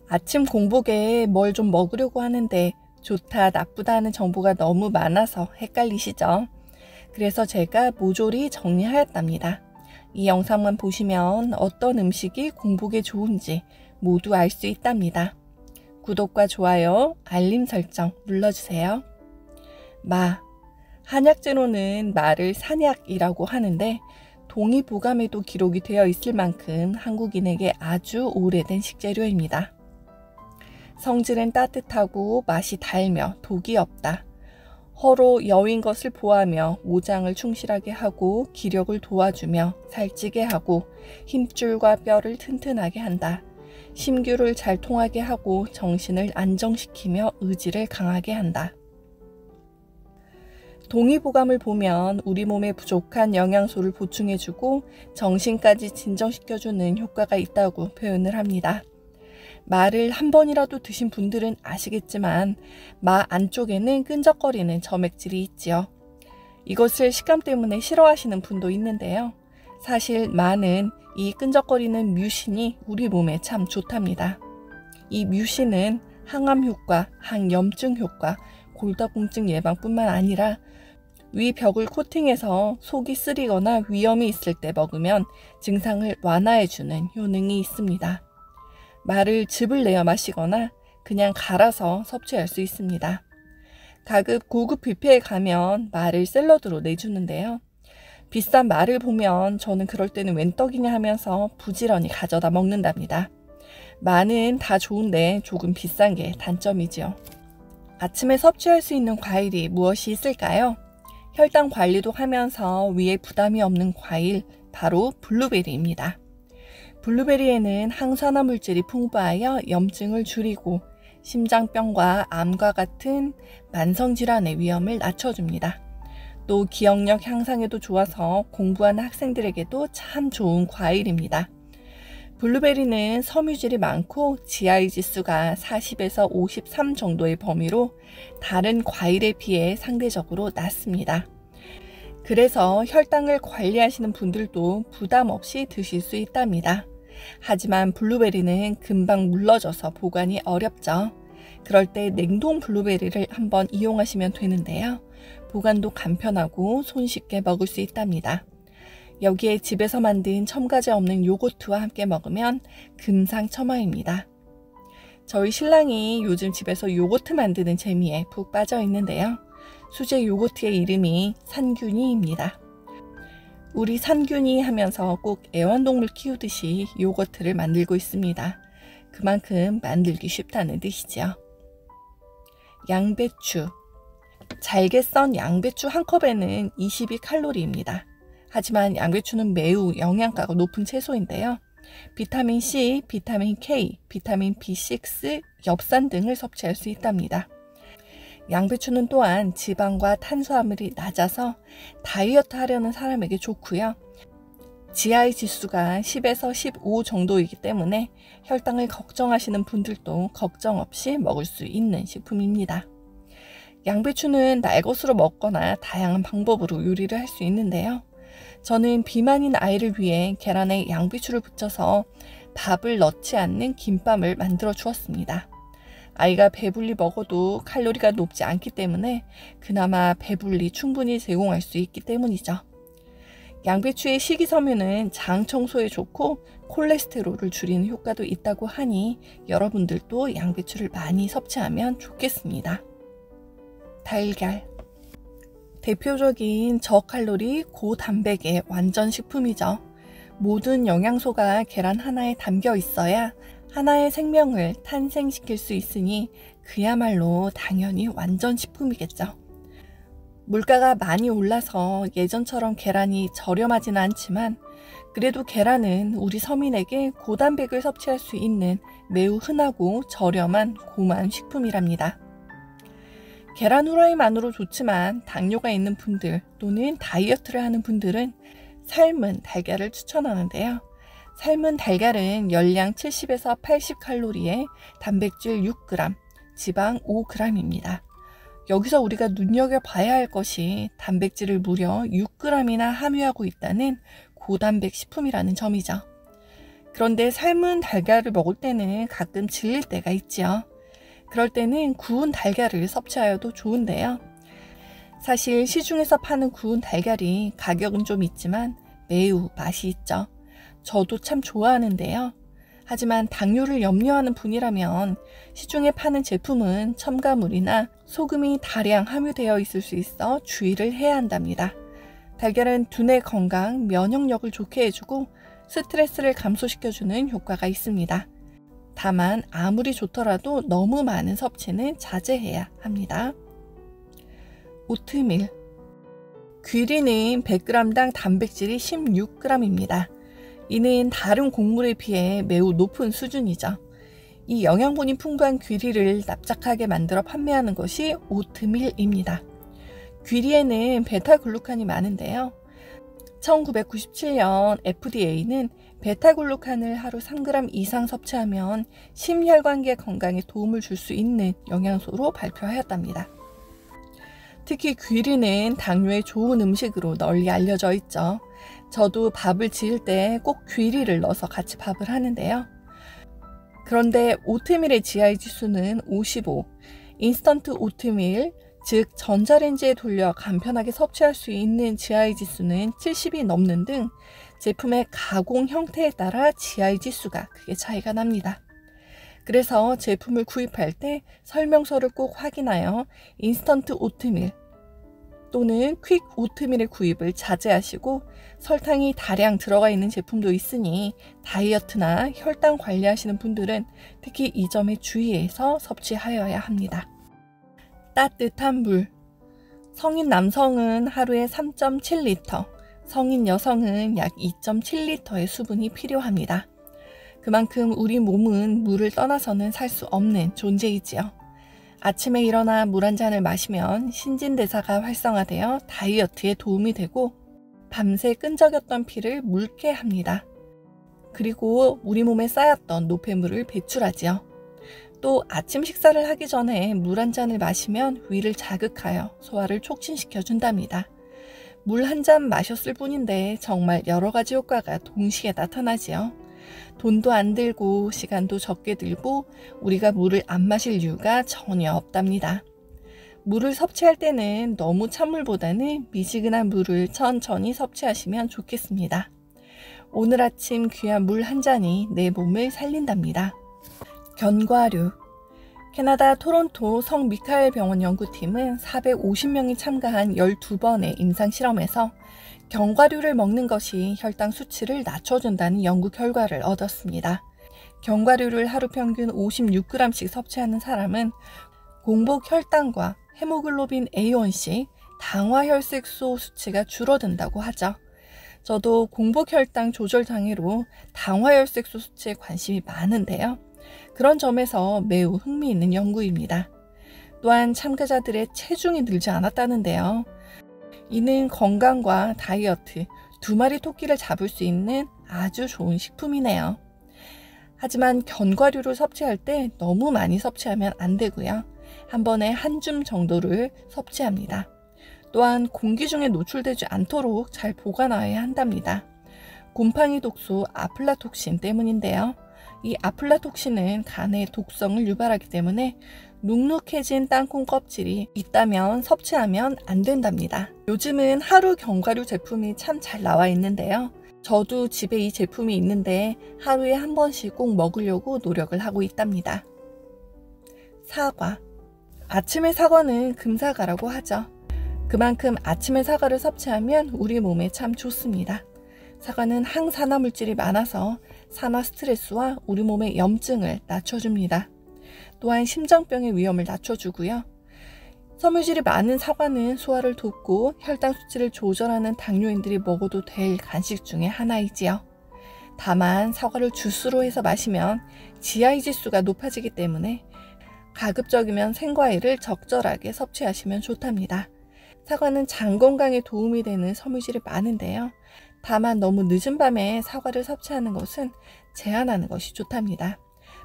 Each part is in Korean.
아침 공복에 뭘 좀 먹으려고 하는데 좋다 나쁘다 하는 정보가 너무 많아서 헷갈리시죠? 그래서 제가 모조리 정리하였답니다. 이 영상만 보시면 어떤 음식이 공복에 좋은지 모두 알 수 있답니다. 구독과 좋아요, 알림 설정 눌러주세요. 한약재로는 마를 산약이라고 하는데 동의보감에도 기록이 되어 있을 만큼 한국인에게 아주 오래된 식재료입니다. 성질은 따뜻하고 맛이 달며 독이 없다. 허로 여윈 것을 보하며 모장을 충실하게 하고 기력을 도와주며 살찌게 하고 힘줄과 뼈를 튼튼하게 한다. 심규를 잘 통하게 하고 정신을 안정시키며 의지를 강하게 한다. 동의보감을 보면 우리 몸에 부족한 영양소를 보충해주고 정신까지 진정시켜주는 효과가 있다고 표현을 합니다. 마를 한 번이라도 드신 분들은 아시겠지만 마 안쪽에는 끈적거리는 점액질이 있지요. 이것을 식감 때문에 싫어하시는 분도 있는데요. 사실 마는 이 끈적거리는 뮤신이 우리 몸에 참 좋답니다. 이 뮤신은 항암 효과, 항염증 효과, 골다공증 예방뿐만 아니라 위 벽을 코팅해서 속이 쓰리거나 위염이 있을 때 먹으면 증상을 완화해주는 효능이 있습니다. 마를 즙을 내어 마시거나 그냥 갈아서 섭취할 수 있습니다. 가급 고급 뷔페에 가면 마를 샐러드로 내주는데요. 비싼 마를 보면 저는 그럴 때는 웬 떡이냐 하면서 부지런히 가져다 먹는답니다. 마는 다 좋은데 조금 비싼 게 단점이지요. 아침에 섭취할 수 있는 과일이 무엇이 있을까요? 혈당 관리도 하면서 위에 부담이 없는 과일, 바로 블루베리입니다. 블루베리에는 항산화 물질이 풍부하여 염증을 줄이고 심장병과 암과 같은 만성질환의 위험을 낮춰줍니다. 또 기억력 향상에도 좋아서 공부하는 학생들에게도 참 좋은 과일입니다. 블루베리는 섬유질이 많고 GI 지수가 40에서 53 정도의 범위로 다른 과일에 비해 상대적으로 낮습니다. 그래서 혈당을 관리하시는 분들도 부담 없이 드실 수 있답니다. 하지만 블루베리는 금방 물러져서 보관이 어렵죠. 그럴 때 냉동 블루베리를 한번 이용하시면 되는데요. 보관도 간편하고 손쉽게 먹을 수 있답니다. 여기에 집에서 만든 첨가제 없는 요거트와 함께 먹으면 금상첨화입니다. 저희 신랑이 요즘 집에서 요거트 만드는 재미에 푹 빠져 있는데요. 수제 요거트의 이름이 산균이입니다. 우리 산균이 하면서 꼭 애완동물 키우듯이 요거트를 만들고 있습니다. 그만큼 만들기 쉽다는 뜻이죠. 양배추. 잘게 썬 양배추 한 컵에는 22칼로리입니다. 하지만 양배추는 매우 영양가가 높은 채소인데요. 비타민 C, 비타민 K, 비타민 B6, 엽산 등을 섭취할 수 있답니다. 양배추는 또한 지방과 탄수화물이 낮아서 다이어트 하려는 사람에게 좋고요. GI 지수가 10에서 15 정도이기 때문에 혈당을 걱정하시는 분들도 걱정 없이 먹을 수 있는 식품입니다. 양배추는 날것으로 먹거나 다양한 방법으로 요리를 할 수 있는데요. 저는 비만인 아이를 위해 계란에 양배추를 붙여서 밥을 넣지 않는 김밥을 만들어 주었습니다. 아이가 배불리 먹어도 칼로리가 높지 않기 때문에 그나마 배불리 충분히 제공할 수 있기 때문이죠. 양배추의 식이섬유는 장 청소에 좋고 콜레스테롤을 줄이는 효과도 있다고 하니 여러분들도 양배추를 많이 섭취하면 좋겠습니다. 달걀. 대표적인 저칼로리 고단백의 완전 식품이죠. 모든 영양소가 계란 하나에 담겨 있어야 하나의 생명을 탄생시킬 수 있으니 그야말로 당연히 완전 식품이겠죠. 물가가 많이 올라서 예전처럼 계란이 저렴하지는 않지만 그래도 계란은 우리 서민에게 고단백을 섭취할 수 있는 매우 흔하고 저렴한 고마운 식품이랍니다. 계란 후라이만으로 좋지만 당뇨가 있는 분들 또는 다이어트를 하는 분들은 삶은 달걀을 추천하는데요. 삶은 달걀은 열량 70에서 80칼로리에 단백질 6g, 지방 5g입니다. 여기서 우리가 눈여겨봐야 할 것이 단백질을 무려 6g이나 함유하고 있다는 고단백 식품이라는 점이죠. 그런데 삶은 달걀을 먹을 때는 가끔 질릴 때가 있지요. 그럴 때는 구운 달걀을 섭취하여도 좋은데요. 사실 시중에서 파는 구운 달걀이 가격은 좀 있지만 매우 맛이 있죠. 저도 참 좋아하는데요. 하지만 당뇨를 염려하는 분이라면 시중에 파는 제품은 첨가물이나 소금이 다량 함유되어 있을 수 있어 주의를 해야 한답니다. 달걀은 두뇌 건강, 면역력을 좋게 해주고 스트레스를 감소시켜주는 효과가 있습니다. 다만 아무리 좋더라도 너무 많은 섭취는 자제해야 합니다. 오트밀. 귀리는 100g당 단백질이 16g입니다. 이는 다른 곡물에 비해 매우 높은 수준이죠. 이 영양분이 풍부한 귀리를 납작하게 만들어 판매하는 것이 오트밀입니다. 귀리에는 베타글루칸이 많은데요. 1997년 FDA는 베타글루칸을 하루 3g 이상 섭취하면 심혈관계 건강에 도움을 줄 수 있는 영양소로 발표하였답니다. 특히 귀리는 당뇨에 좋은 음식으로 널리 알려져 있죠. 저도 밥을 지을 때 꼭 귀리를 넣어서 같이 밥을 하는데요. 그런데 오트밀의 GI 지수는 55, 인스턴트 오트밀, 즉 전자레인지에 돌려 간편하게 섭취할 수 있는 GI 지수는 70이 넘는 등 제품의 가공 형태에 따라 GI 지수가 크게 차이가 납니다. 그래서 제품을 구입할 때 설명서를 꼭 확인하여 인스턴트 오트밀 또는 퀵 오트밀의 구입을 자제하시고, 설탕이 다량 들어가 있는 제품도 있으니 다이어트나 혈당 관리하시는 분들은 특히 이 점에 주의해서 섭취하여야 합니다. 따뜻한 물. 성인 남성은 하루에 3.7리터, 성인 여성은 약 2.7리터의 수분이 필요합니다. 그만큼 우리 몸은 물을 떠나서는 살 수 없는 존재이지요. 아침에 일어나 물 한 잔을 마시면 신진대사가 활성화되어 다이어트에 도움이 되고 밤새 끈적였던 피를 묽게 합니다. 그리고 우리 몸에 쌓였던 노폐물을 배출하지요. 또 아침 식사를 하기 전에 물 한 잔을 마시면 위를 자극하여 소화를 촉진시켜 준답니다. 물 한 잔 마셨을 뿐인데 정말 여러 가지 효과가 동시에 나타나지요. 돈도 안 들고 시간도 적게 들고 우리가 물을 안 마실 이유가 전혀 없답니다. 물을 섭취할 때는 너무 찬물보다는 미지근한 물을 천천히 섭취하시면 좋겠습니다. 오늘 아침 귀한 물 한 잔이 내 몸을 살린답니다. 견과류. 캐나다 토론토 성 미카엘 병원 연구팀은 450명이 참가한 12번의 임상실험에서 견과류를 먹는 것이 혈당 수치를 낮춰준다는 연구 결과를 얻었습니다. 견과류를 하루 평균 56g씩 섭취하는 사람은 공복 혈당과 헤모글로빈 A1C, 당화혈색소 수치가 줄어든다고 하죠. 저도 공복 혈당 조절 장애로 당화혈색소 수치에 관심이 많은데요. 그런 점에서 매우 흥미있는 연구입니다. 또한 참가자들의 체중이 늘지 않았다는데요. 이는 건강과 다이어트 두 마리 토끼를 잡을 수 있는 아주 좋은 식품이네요. 하지만 견과류를 섭취할 때 너무 많이 섭취하면 안 되고요. 한 번에 한 줌 정도를 섭취합니다. 또한 공기 중에 노출되지 않도록 잘 보관하여야 한답니다. 곰팡이 독소 아플라톡신 때문인데요. 이 아플라톡신은 간에 독성을 유발하기 때문에 눅눅해진 땅콩 껍질이 있다면 섭취하면 안 된답니다. 요즘은 하루 견과류 제품이 참 잘 나와 있는데요. 저도 집에 이 제품이 있는데 하루에 한 번씩 꼭 먹으려고 노력을 하고 있답니다. 사과. 아침의 사과는 금사과라고 하죠. 그만큼 아침에 사과를 섭취하면 우리 몸에 참 좋습니다. 사과는 항산화 물질이 많아서 산화 스트레스와 우리 몸의 염증을 낮춰줍니다. 또한 심장병의 위험을 낮춰주고요. 섬유질이 많은 사과는 소화를 돕고 혈당 수치를 조절하는 당뇨인들이 먹어도 될 간식 중에 하나이지요. 다만 사과를 주스로 해서 마시면 GI 지수가 높아지기 때문에 가급적이면 생과일을 적절하게 섭취하시면 좋답니다. 사과는 장 건강에 도움이 되는 섬유질이 많은데요. 다만 너무 늦은 밤에 사과를 섭취하는 것은 제한하는 것이 좋답니다.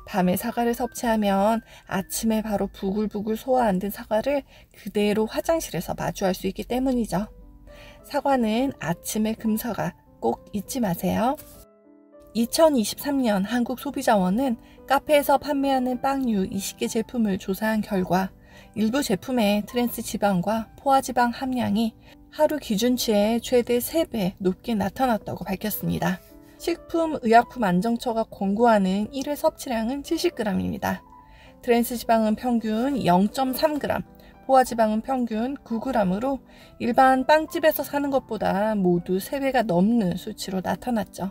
밤에 사과를 섭취하면 아침에 바로 부글부글 소화 안 된 사과를 그대로 화장실에서 마주할 수 있기 때문이죠. 사과는 아침에 금사과 꼭 잊지 마세요. 2023년 한국소비자원은 카페에서 판매하는 빵류 20개 제품을 조사한 결과 일부 제품의 트랜스 지방과 포화 지방 함량이 하루 기준치의 최대 3배 높게 나타났다고 밝혔습니다. 식품의약품안정처가 권고하는 1회 섭취량은 70g입니다. 트랜스 지방은 평균 0.3g, 포화 지방은 평균 9g으로 일반 빵집에서 사는 것보다 모두 3배가 넘는 수치로 나타났죠.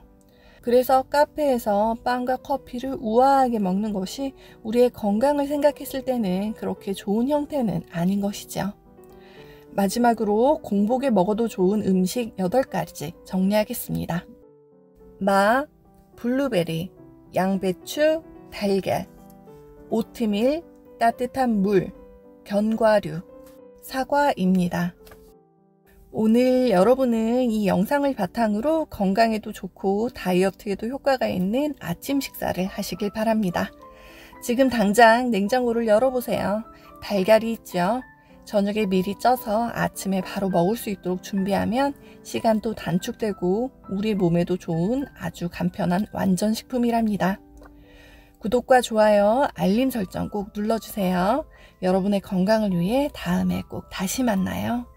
그래서 카페에서 빵과 커피를 우아하게 먹는 것이 우리의 건강을 생각했을 때는 그렇게 좋은 형태는 아닌 것이죠. 마지막으로 공복에 먹어도 좋은 음식 8가지 정리하겠습니다. 마, 블루베리, 양배추, 달걀, 오트밀, 따뜻한 물, 견과류, 사과입니다. 오늘 여러분은 이 영상을 바탕으로 건강에도 좋고 다이어트에도 효과가 있는 아침 식사를 하시길 바랍니다. 지금 당장 냉장고를 열어보세요. 달걀이 있죠? 저녁에 미리 쪄서 아침에 바로 먹을 수 있도록 준비하면 시간도 단축되고 우리 몸에도 좋은 아주 간편한 완전식품이랍니다. 구독과 좋아요, 알림 설정 꼭 눌러주세요. 여러분의 건강을 위해 다음에 꼭 다시 만나요.